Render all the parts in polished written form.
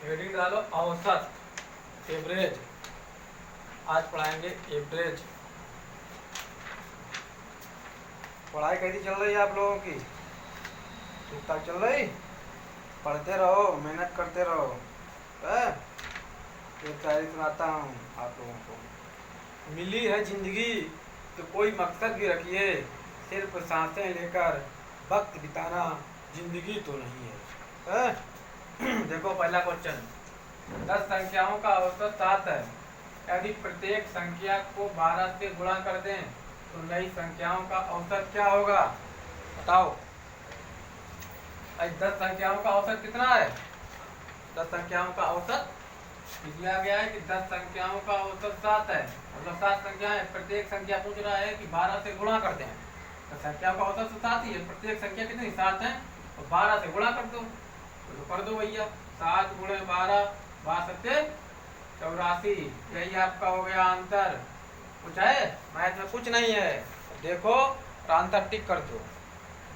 Heading डालो औसत, average. आज पढ़ाएंगे एवरेज। पढ़ाई कैसी चल रही है आप लोगों की? ठीक ठाक चल रही? पढ़ते रहो, मेहनत करते रहो। एक शायरी सुनाता हूँ आप लोगों को। मिली है जिंदगी तो कोई मकसद भी रखिए, सिर्फ सांसें लेकर वक्त बिताना जिंदगी तो नहीं है। देखो पहला क्वेश्चन, 10 संख्याओं का औसत 7 है। यदि प्रत्येक संख्या को 12 से गुणा कर दें तो नई संख्याओं का औसत क्या होगा? बताओ। 10 संख्याओं का औसत कितना है? 10 संख्याओं का औसत दिया गया है कि 10 संख्याओं का औसत 7 है। मतलब 7 संख्याएं, प्रत्येक संख्या पूछ रहा है कि 12 से गुणा कर दें। तो संख्याओं का औसत तो 7 ही है, प्रत्येक संख्या कितनी 7 है, और 12 से गुणा कर दो। तो कर दो भैया, 7 गुणे 12, 12 84। यही आपका हो गया आंसर। कुछ है मैथ में? कुछ नहीं है। देखो और आंसर टिक कर दो।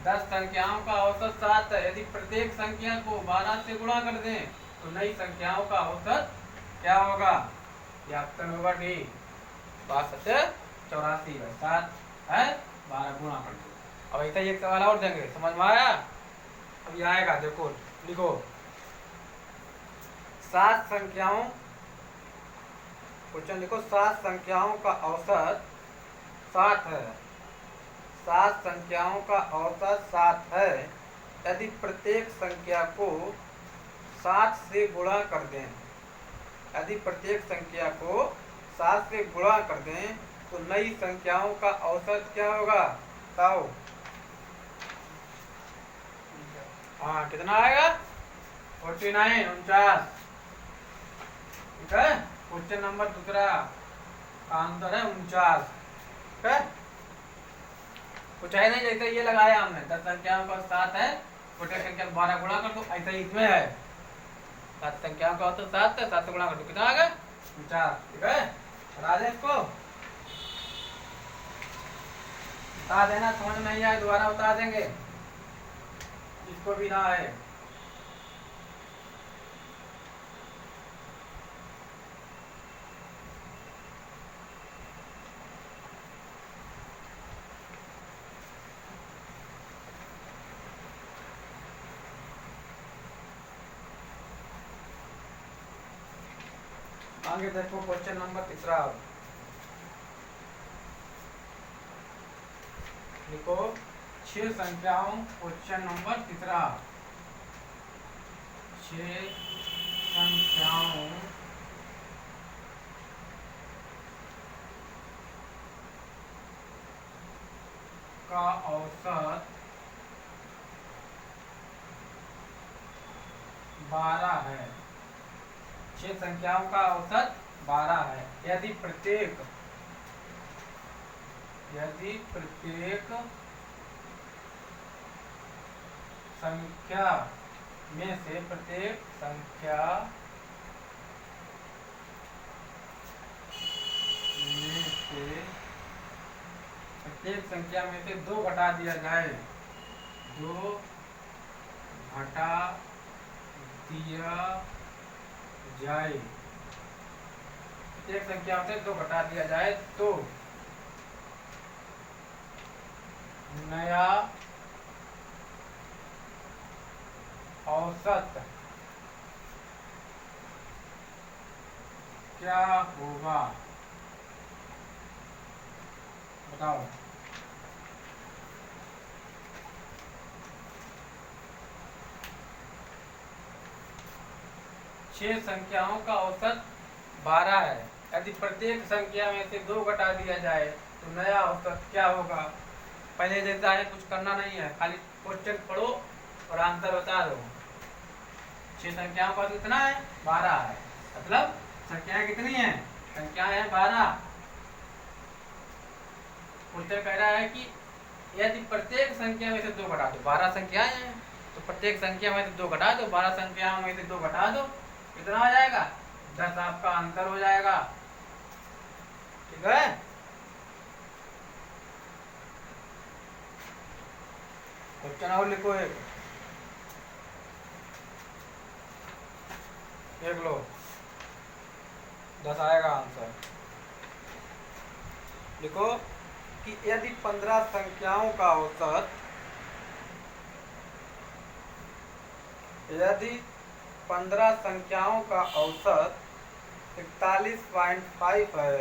10 संख्याओं का औसत 7 है। यदि प्रत्येक संख्या को 12 से गुणा कर दें तो नई संख्याओं का औसत क्या होगा? ये ऑप्शन होगा डी, 6284। 7 है, 12 गुणा कर दो। अब ऐसा एक सवाल और देंगे, समझ में आया? अब ये आएगा, देखो लिखो। 7 संख्याओं, क्वेश्चन लिखो, 7 संख्याओं का औसत 7 है। 7 संख्याओं का औसत 7 है। यदि प्रत्येक संख्या को 7 से गुणा कर दें, यदि प्रत्येक संख्या को 7 से गुणा कर दें तो नई संख्याओं का औसत क्या होगा? बताओ। हाँ, कितना आएगा? 49, 49। ठीक है। क्वेश्चन नंबर दूसरा आंसर है 49। ठीक है। कुछ है नहीं, जैसे ये लगाया हमने, 10 संख्याओं का 7 है, प्रत्येक संख्या को 12 गुणा कर दो, ऐसा ही इसमें है। 7 संख्याओं का औसत 7 है, 7 से गुणा कर दो, कितना आ गया? 49। ठीक है। बता दें इसको, बता देना, समझ नहीं आए दोबारा बता देंगे, इसको भी ना है। आगे देखो क्वेश्चन नंबर तीसरा, लिखो 6 संख्याओं, क्वेश्चन नंबर तीसरा, 6 संख्याओं का औसत 12 है। 6 संख्याओं का औसत 12 है। यदि प्रत्येक संख्या में से प्रत्येक संख्या में से 2 घटा दिया जाए, 2 घटा दिया जाए, प्रत्येक संख्या से 2 घटा दिया जाए तो नया औसत क्या होगा? बताओ। छह संख्याओं का औसत 12 है। यदि प्रत्येक संख्या में से 2 घटा दिया जाए तो नया औसत क्या होगा? पहले जैसा है, कुछ करना नहीं है, खाली क्वेश्चन पढ़ो और आंसर बता दो। 6 संख्याओं का कितना है? 12 है। मतलब संख्याएं कितनी है? संख्याएं है 12। क्वेश्चन कह रहा है कि यदि प्रत्येक संख्या में से 2 घटा दो, 12 संख्याएं हैं तो प्रत्येक संख्या में से 2 घटा दो, 12 संख्याओं में से 2 घटा दो, कितना हो जाएगा? 10 आपका आंसर हो जाएगा। ठीक है। क्वेश्चन और लिखो एक, देख लो 10 आएगा आंसर। लिखो कि यदि 15 संख्याओं का औसत, यदि 15 संख्याओं का औसत 41.5 है,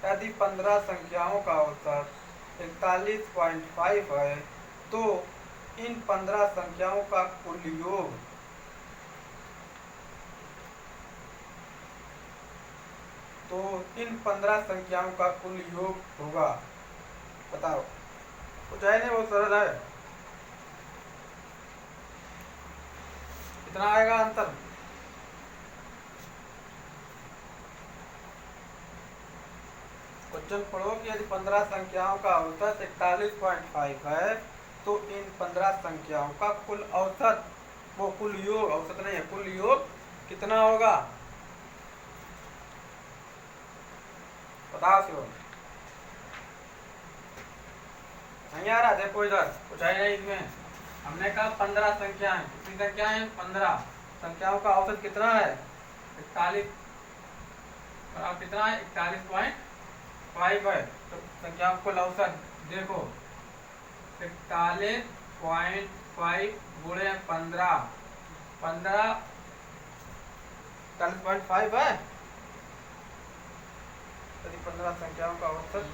यदि 15 संख्याओं का औसत 41.5 है, तो इन 15 संख्याओं का कुल योग, तो इन 15 संख्याओं का कुल योग होगा। बताओ, कुछ है नहीं, बहुत सरल है। कितना आएगा आंसर? क्वेश्चन पढ़ो कि यदि 15 संख्याओं का औसत 41.5 है, तो इन 15 संख्याओं का कुल औसत, वो कुल योग, औसत नहीं है, कुल योग कितना होगा? बताओ शिव। नहीं आ रहा? देखो इधर कुछ है नहीं इसमें। हमने कहा 15 संख्याएं, कितनी संख्या है? 15 संख्याओं का औसत कितना है? 41, कितना है? 41.5 है। तो संख्याओं का कुल औसत देखो 41.5 गुणे 15, 41.5 है। यदि 15 संख्याओं का औसत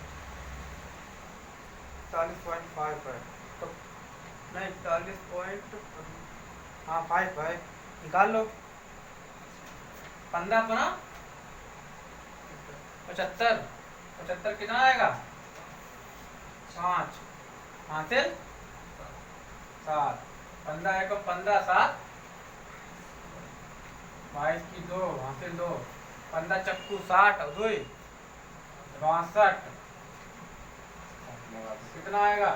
41.5 है, तो नहीं 40.5 है, निकाल लो। 15 अपना 75, 75 कितना आएगा? 5 हासिल 7, 15 एकम 15, 7 22 की 2 हासिल 2, 15 चक्कू 60 और 2 62, कितना आएगा?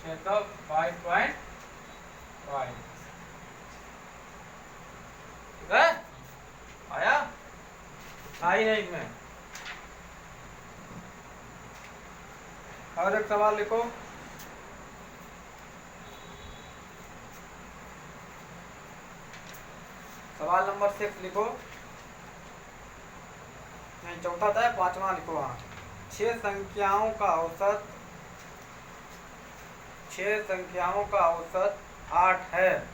622.5। ठीक है, आया? आई नहीं इसमें। और एक सवाल लिखो। सवाल नंबर 6 लिखो। नहीं, चौथा था, 5वां लिखो। वहाँ 6 संख्याओं का औसत, 6 संख्याओं का औसत 8 है।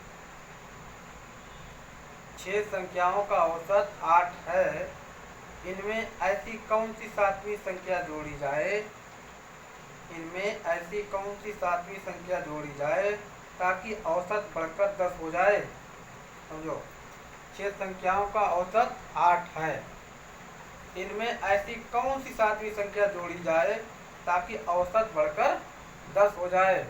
6 संख्याओं का औसत 8 है। इनमें ऐसी कौन सी 7वीं संख्या जोड़ी जाए, इनमें ऐसी कौन सी 7वीं संख्या जोड़ी जाए ताकि औसत बढ़कर 10 हो जाए? समझो, 6 संख्याओं का औसत 8 है। इनमें ऐसी कौन सी 7वीं संख्या जोड़ी जाए ताकि औसत बढ़कर 10 हो जाए?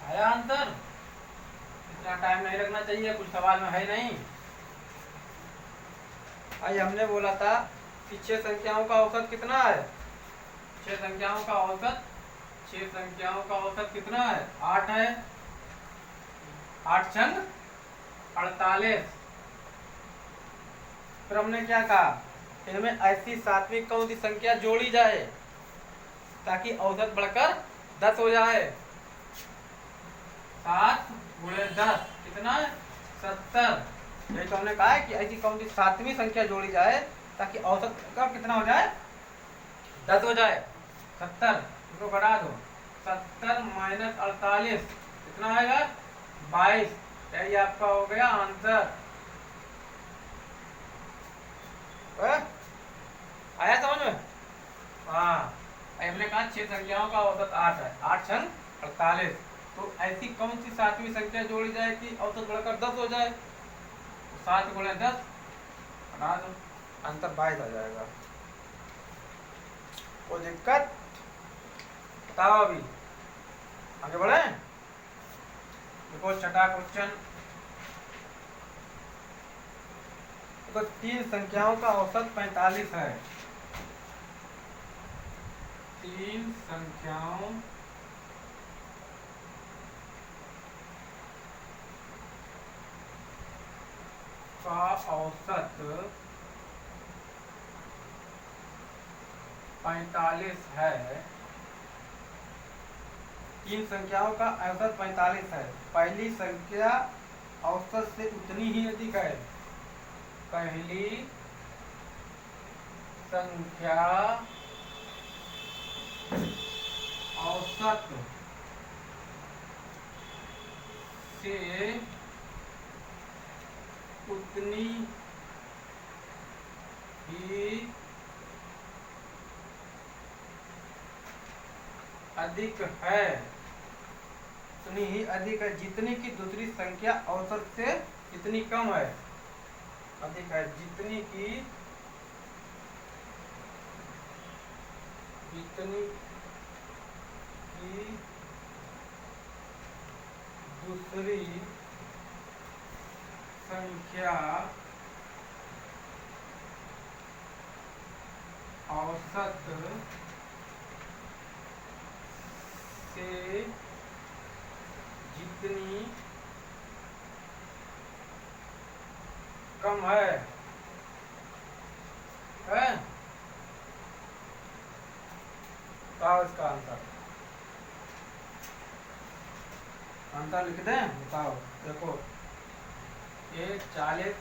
आया आंसर? इतना टाइम नहीं रखना चाहिए, कुछ सवाल में है नहीं। आज हमने बोला था कि 6 संख्याओं का औसत कितना है? 6 संख्याओं का औसत, 6 संख्याओं का औसत कितना है? 8 है। 8 छंग 48। फिर हमने क्या कहा? इनमें ऐसी 7वीं कौन सी संख्या जोड़ी जाए ताकि औसत बढ़कर 10 हो जाए? 7 गुणे 10 कितना है? 70। यही तो हमने कहा है कि ऐसी कौन सी 7वीं संख्या जोड़ी जाए ताकि औसत का कितना हो जाए? 10 हो जाए। 70 इसको घटा दो, 70 माइनस 48 कितना आएगा? 22। यही आपका हो गया आंसर। आया समझ में? हाँ, हमने कहा 6 संख्याओं का औसत 8 है। 8 छंग 48। तो ऐसी कौन सी 7वीं संख्या जोड़ी जाए कि औसत बढ़कर 10 हो जाए? 7 गुणे 10 हटा दो, आंसर 22 आ जाएगा। कोई दिक्कत? बताओ, अभी आगे बढ़े। देखो छठा क्वेश्चन, देखो 3 संख्याओं का औसत 45 है। 3 संख्याओं का औसत 45 है। 3 संख्याओं का औसत 45 है। पहली संख्या औसत से उतनी ही अधिक है। पहली संख्या औसत से उतनी ही अधिक है। उतनी ही अधिक है जितनी की दूसरी संख्या औसत से इतनी कम है। अधिक है जितनी की दूसरी संख्या औसत से जितनी कम है। बताओ इसका आंसर लिख दें। बताओ देखो A 40,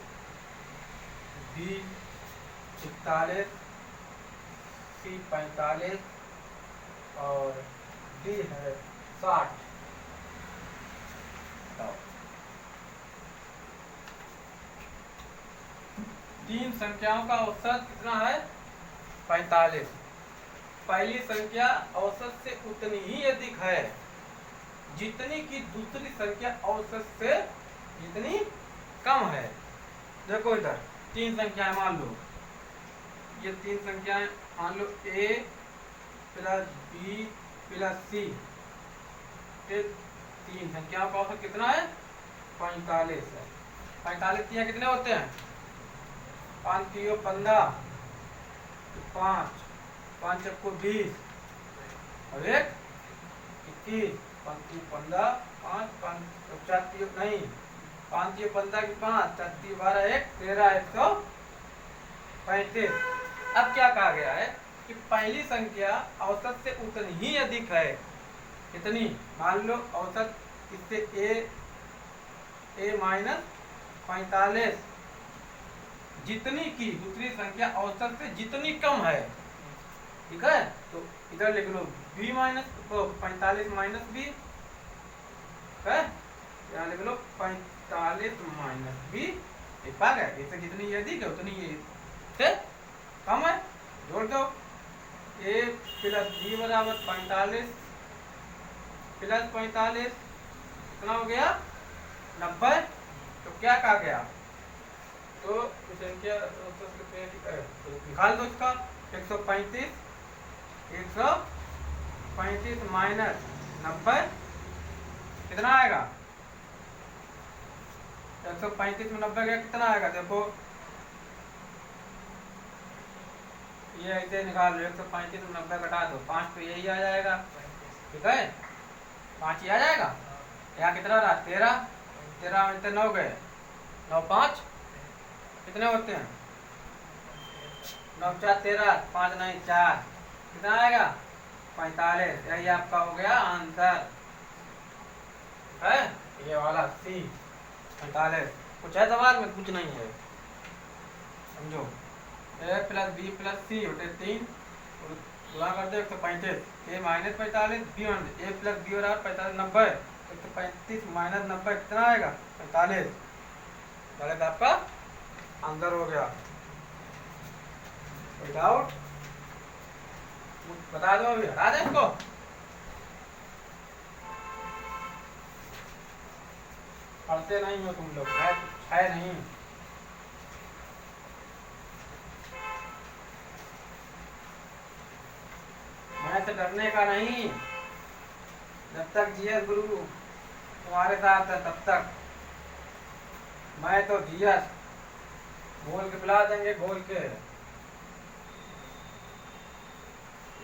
B 41, C 45 और D है 60। बताओ 3 संख्याओं का औसत कितना है? 45। पहली संख्या औसत से उतनी ही अधिक है जितनी की दूसरी संख्या औसत से जितनी कम है। देखो इधर 3 संख्याएं मान लो, ये 3 संख्याएं मान लो A plus B plus C। ये 3 संख्याओं का औसत कितना है? 45 है। 45 तिया कितने होते हैं? 5 तियो 15, 5 5 चक्को 20 और 1 21। 5 तियो 15, 5 5 4 तियो नहीं 5 तियो 15 की 5 4 तियो 12 1 13 135। अब क्या कहा गया है कि पहली संख्या औसत से उतनी ही अधिक है। कितनी? मान लो औसत इससे a माइनस 45 जितनी की दूसरी संख्या औसत से जितनी कम है। ठीक है, तो इधर लिख लो b माइनस 45 माइनस b है, यहाँ लिख लो 45 माइनस b। एक भाग है, इससे जितनी ये अधिक है उतनी ये से कम है। जोड़ दो a प्लस b बराबर 45 प्लस 45 कितना हो गया? 90। तो क्या कहा गया? तो संख्या निकाल दो इसका 135 माइनस 90 कितना आएगा? 135 में 90 का कितना आएगा? देखो ये ऐसे निकाल लो, 135 में 90 घटा दो 5 तो यही आ जाएगा। ठीक है, 5 ही आ जाएगा। यहाँ कितना रहा? 13 13 में 9 गए 9 5 कितने होते हैं? 9 4 13 5 नहीं 4 कितना आएगा? 45। यही आपका हो गया आंसर है, ये वाला सी 45। कुछ है सवाल में? कुछ नहीं है, समझो। a plus B plus C होते 3 गुणा कर दो 135 a minus 45 b a plus B बराबर 45 90। 135 माइनस 90 कितना आएगा? 45। गलत आपका आंसर हो गया। कोई डाउट? बता दो, अभी हटा दें इसको। पढ़ते नहीं हो तुम लोग, है नहीं। मैं से डरने का नहीं, जब तक जीएस गुरु तुम्हारे साथ है तब तक। मैं तो जीएस घोल के पिला देंगे, घोल के।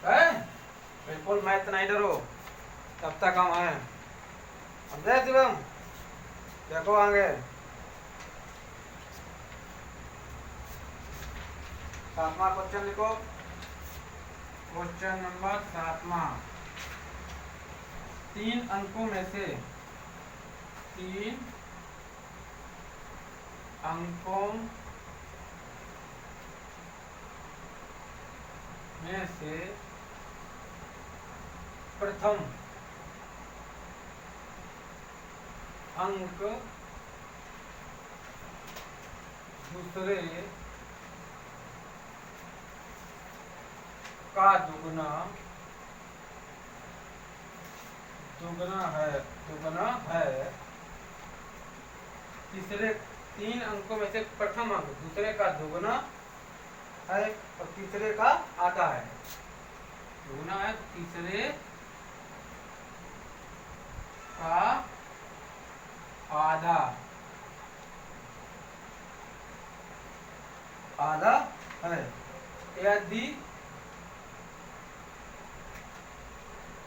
है बिल्कुल मत नहीं डरो, तब तक हम हैं। समझे शिवम? देखो आगे 7वां क्वेश्चन लिखो। क्वेश्चन नंबर 7वां। 3 अंकों में से 3 अंकों में से प्रथम अंक दूसरे का दुगना है। तीसरे 3 अंकों में से प्रथम अंक दूसरे का दुगना है और तीसरे का आधा है। दुगना है, तीसरे का आधा है। यदि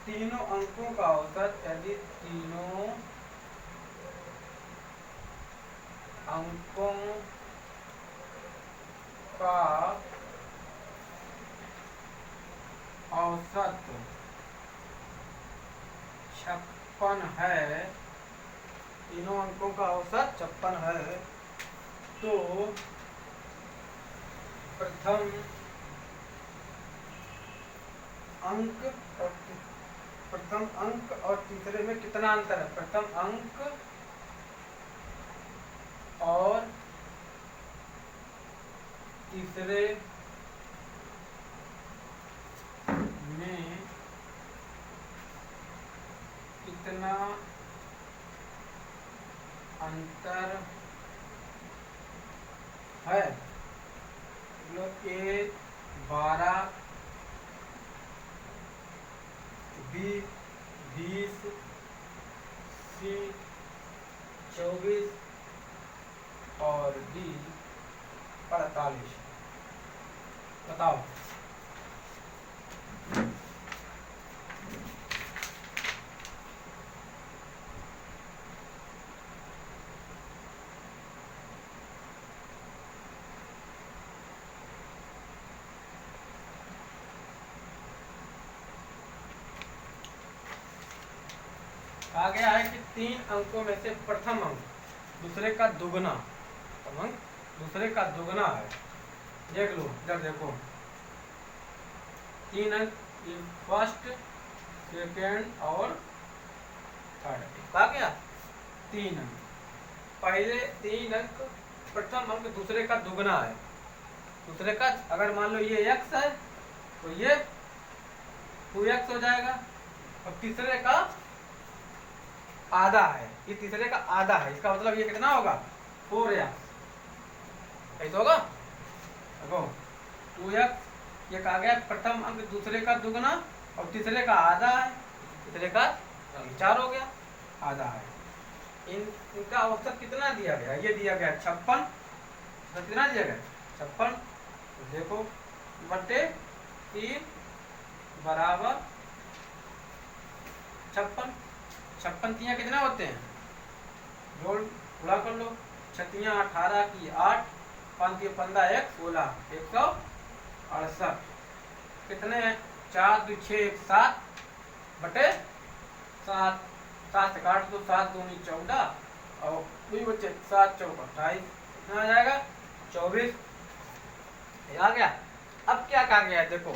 तीनों अंकों का औसत औसत 56 है, तीनों अंकों का औसत 56 है, तो प्रथम अंक और तीसरे में कितना अंतर है? प्रथम अंक और तीसरे में कितना अंतर है? A 12, B 20, C 24 और D 48। बताओ। कहा गया है कि 3 अंकों में से प्रथम अंक दूसरे का दुगना, अंक दूसरे का दुगना है। देख लो, इधर देखो 3 अंक, फर्स्ट, सेकेंड और थर्ड। कहा गया 3 अंक, पहले 3 अंक प्रथम अंक दूसरे का दुगना है। दूसरे का अगर मान लो ये x है तो ये 2x हो जाएगा, और तीसरे का आधा है, ये तीसरे का आधा है, इसका मतलब ये कितना होगा? 4x। ऐसा होगा। देखो 2x, ये कहा गया प्रथम अंक दूसरे का दुगना और तीसरे का आधा है, तीसरे का 4 हो गया, आधा है। इनका औसत कितना दिया गया? ये दिया गया 56। कितना दिया गया? 56। तो देखो बटे 3 बराबर 56। 56 तियाँ कितना होते हैं? जोड़ गुणा कर लो। 6 तियाँ 18 की 8, 5 के 15, 1 16, 168। कितने हैं? 4 2 6 1 7 बटे 7। 7 से काट दो, 7 दूनी 14 और 2 बच्चे 7 चौक 28। कितना आ जाएगा? 24। आ गया। अब क्या कहा गया है? देखो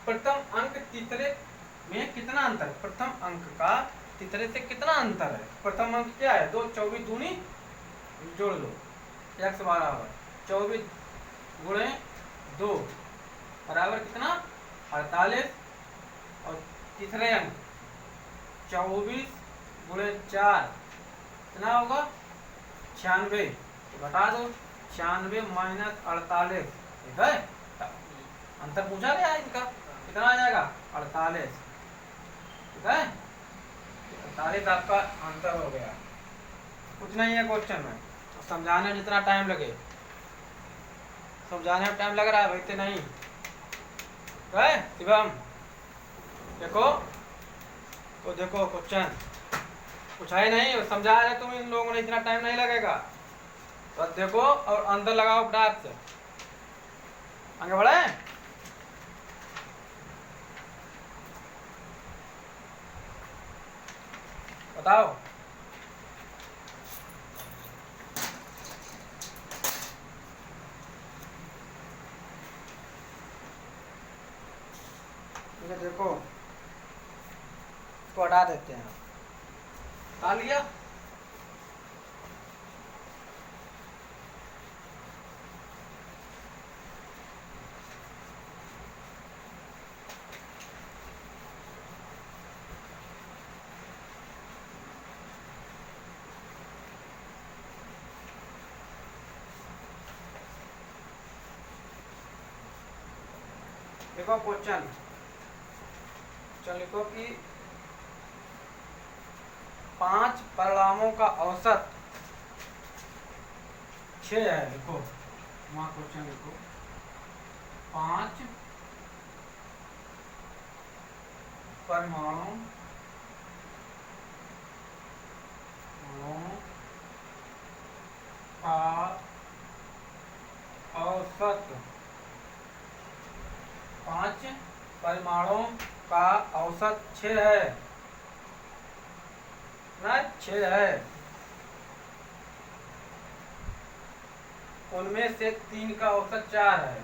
प्रथम अंक तीसरे में कितना अंतर? प्रथम अंक का तीसरे से कितना अंतर है? प्रथम अंक क्या है? 2 24 दूनी जोड़ लो, x बराबर 24 गुणे 2 बराबर कितना? 48। और तीसरे अंक 24 गुणे 4 कितना होगा? 96। तो घटा दो, 96 माइनस 48, ठीक है? अंतर पूछा गया है इनका, कितना आ जाएगा? 48, ठीक है? 48 आपका आंसर हो गया। कुछ नहीं है क्वेश्चन में, समझाने जितना टाइम लगे। समझाने में टाइम लग रहा है भाई, तो नहीं है शिवम। देखो तो देखो क्वेश्चन कुछ है नहीं, समझा रहे तुम इन लोगों ने, इतना टाइम नहीं लगेगा। बस देखो और अंदर लगाओ डार्क से, आगे बढ़े। बताओ देखो, इसको हटा देते हैं। हटा लिया। देखो क्वेश्चन लिखो कि 5 परिणामों का औसत 6 है। लिखो वहां क्वेश्चन लिखो, 5 परमाणु का औसत, 5 परिमाणों का औसत 6 है ना, 6 है। उनमें से 3 का औसत 4 है।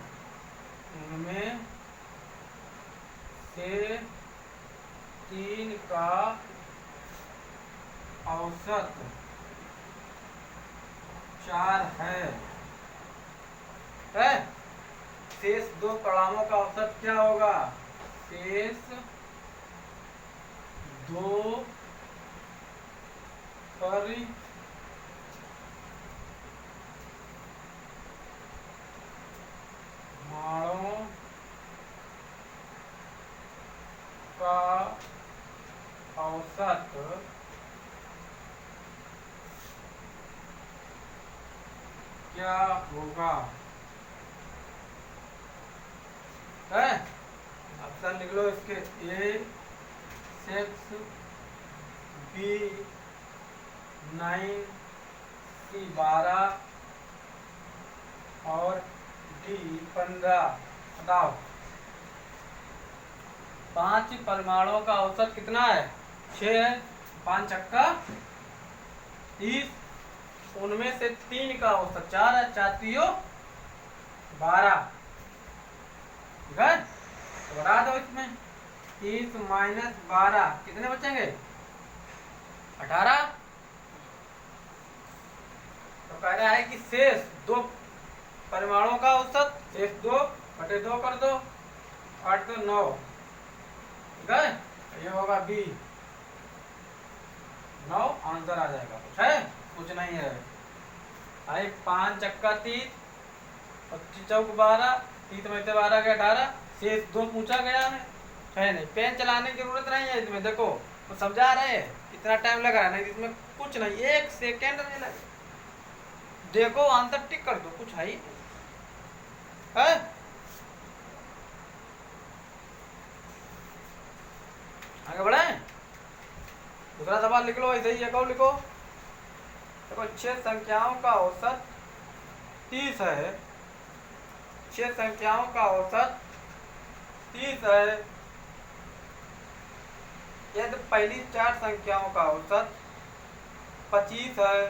उनमें से 3 का औसत 4 है। शेष 2 परिणामों का औसत क्या होगा? शेष 2 परिमाणों का औसत क्या होगा? है ऑप्शन लिख लो इसके, ए 6, बी 9, सी 12 और डी 15। बताओ 5 परमाणुओं का औसत कितना है? 6 है। 5 छक्का 30, उनमें से 3 का औसत 4 है। 4 3 12, ठीक है। तो बढ़ा दो इसमें, 30 माइनस 12 कितने बचेंगे? 18। तो कह रहा है कि शेष 2 परिमाणों का औसत, शेष 2 बटे 2 कर दो, 8 2 9, ठीक है। ये होगा बी 9, आंसर आ जाएगा। कुछ है? कुछ नहीं है भाई। 5 चक्का 30, 25 चौक 12, 30 में से 12 के 18, शेष 2 पूछा गया है नहीं। पेन चलाने की जरूरत नहीं है इसमें, देखो तो समझा रहे हैं, इतना टाइम लगा नहीं इसमें, कुछ नहीं, 1 सेकेंड नहीं लगे। देखो आंसर टिक कर दो, कुछ है ही है। आगे बढ़े। दूसरा सवाल लिख लो, ऐसे ही एक और लिखो। देखो 6 संख्याओं का औसत 30 है। 6 संख्याओं का औसत 30 है। यदि पहली 4 संख्याओं का औसत 25 है,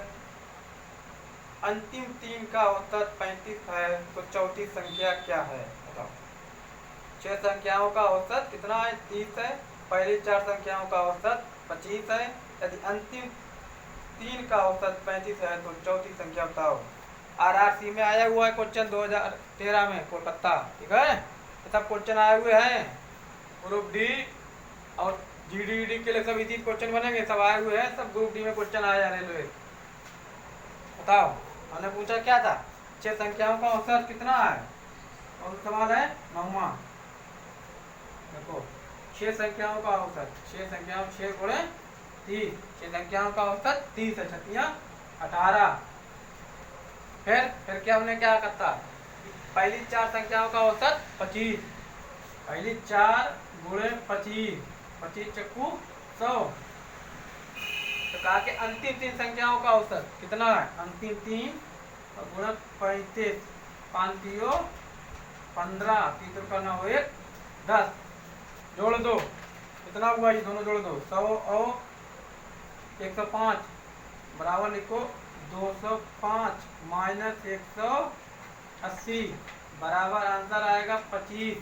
अंतिम 3 का औसत 35 है, तो चौथी संख्या क्या है? बताओ। 6 संख्याओं का औसत कितना है? 30 है। पहली 4 संख्याओं का औसत 25 है। यदि अंतिम 3 का औसत 35 है, तो चौथी संख्या बताओ। आरआरसी में आया हुआ है क्वेश्चन 2013 में, कोलकाता, ठीक है। ये सब क्वेश्चन आए हुए हैं। ग्रुप डी और जीडी के लिए सब इसी क्वेश्चन बनेंगे, सब आए हुए हैं, सब ग्रुप डी में क्वेश्चन आया रेलवे। बताओ हमने पूछा क्या था? 6 संख्याओं का औसत कितना है? और सवाल है 9वां। देखो 6 संख्याओं का औसत, 6 संख्याओं 6 गुणे 30, 6 संख्याओं का औसत 30 है, 18। फिर क्या हमने क्या करता? पहली 4 संख्याओं का औसत 25, पहली 4 गुणे 25, 25 चक्कू 100। तो कहा कि अंतिम 3 संख्याओं का औसत कितना है, अंतिम 3 और गुणा 35, 5 3 15, 3 का 9 1 10, जोड़ दो कितना हुआ, ये दोनों जोड़ दो 100 और 105 बराबर लिखो 205 माइनस 180 बराबर आंसर आएगा 25।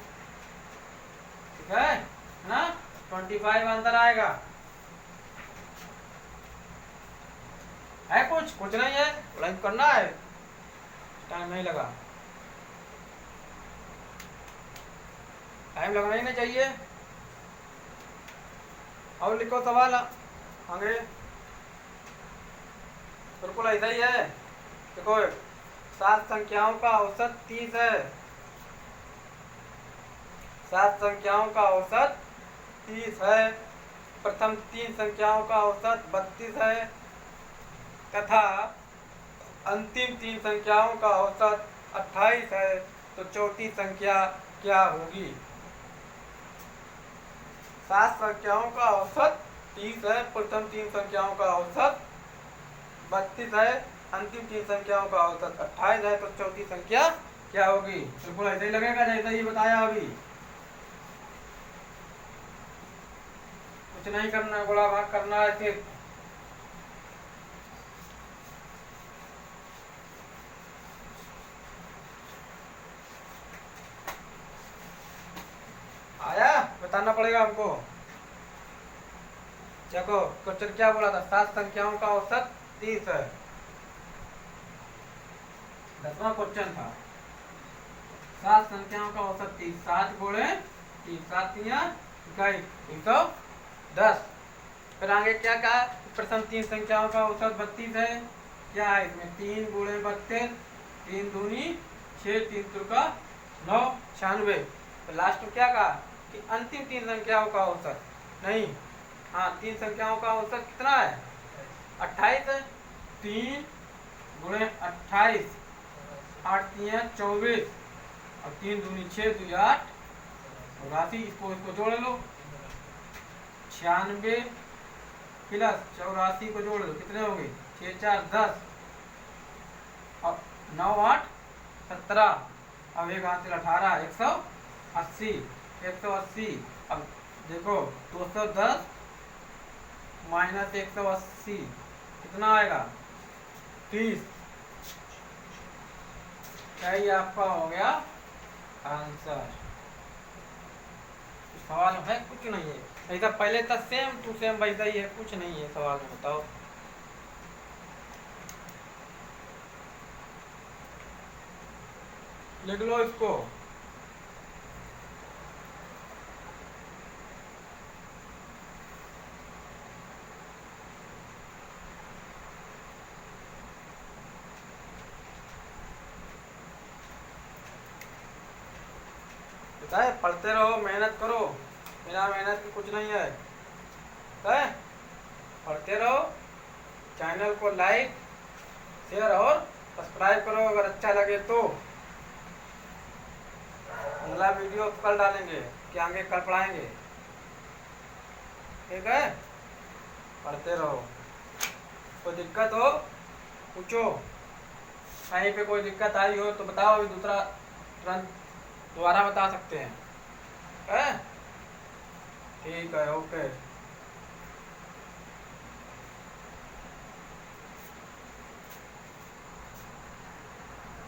ठीक है ना, 25 आंसर आएगा। है कुछ नहीं है, लाइन करना है, टाइम नहीं लगा, टाइम लगना ही नहीं चाहिए। और लिखो सवाल आगे, बिल्कुल ऐसा ही है। देखो 7 संख्याओं का औसत 30 है, 7 संख्याओं का औसत 30 है, प्रथम 3 संख्याओं का औसत 32 है तथा अंतिम 3 संख्याओं का औसत 28 है, तो चौथी संख्या क्या होगी। 7 संख्याओं का औसत 30 है, प्रथम 3 संख्याओं का औसत 32 है, अंतिम 3 संख्याओं का औसत 28 है, तो चौथी संख्या क्या होगी। बिल्कुल ऐसा ही लगेगा जैसा ही बताया अभी, कुछ नहीं करना, गुणा भाग करना है सिर्फ। आया, बताना पड़ेगा हमको। देखो क्वेश्चन क्या बोला था, 7 संख्याओं का औसत 30 है, 10वां क्वेश्चन था। 7 संख्याओं का औसत 30, 7 गुणे 30, 7 गई 110। फिर आगे क्या कहा, प्रथम 3 संख्याओं का औसत 32 है, क्या है इसमें 3 गुणे 32, 3 दूनी 6, 3 का 9 96। तो लास्ट में क्या कहा कि अंतिम 3 संख्याओं का औसत, नहीं हाँ 3 संख्याओं का औसत कितना है 28 है, 3 गुणे 28, 8 3 24 और 3 दूनी 6 2 8 84, इसको जोड़ लो 96 प्लस 84 को जोड़ लो कितने होंगे 6 4 10 और 9 8 17, अब एक हाथ से 18 180 180। अब देखो 210 माइनस 180 कितना आएगा 30। यही आपका हो गया आंसर। सवाल है कुछ नहीं है, ऐसा पहले था सेम टू सेम वैसा ही है, कुछ नहीं है सवाल में। बताओ लिख लो इसको। है पढ़ते रहो, मेहनत करो, बिना मेहनत की कुछ नहीं है। पढ़ते रहो, चैनल को लाइक शेयर और सब्सक्राइब करो अगर अच्छा लगे तो। अगला वीडियो कल डालेंगे कि आगे कल पढ़ाएंगे, ठीक है। पढ़ते रहो, कोई दिक्कत हो पूछो, कहीं पे कोई दिक्कत आई हो तो बताओ, अभी दूसरा तुरंत दोबारा बता सकते हैं। ठीक है, ओके।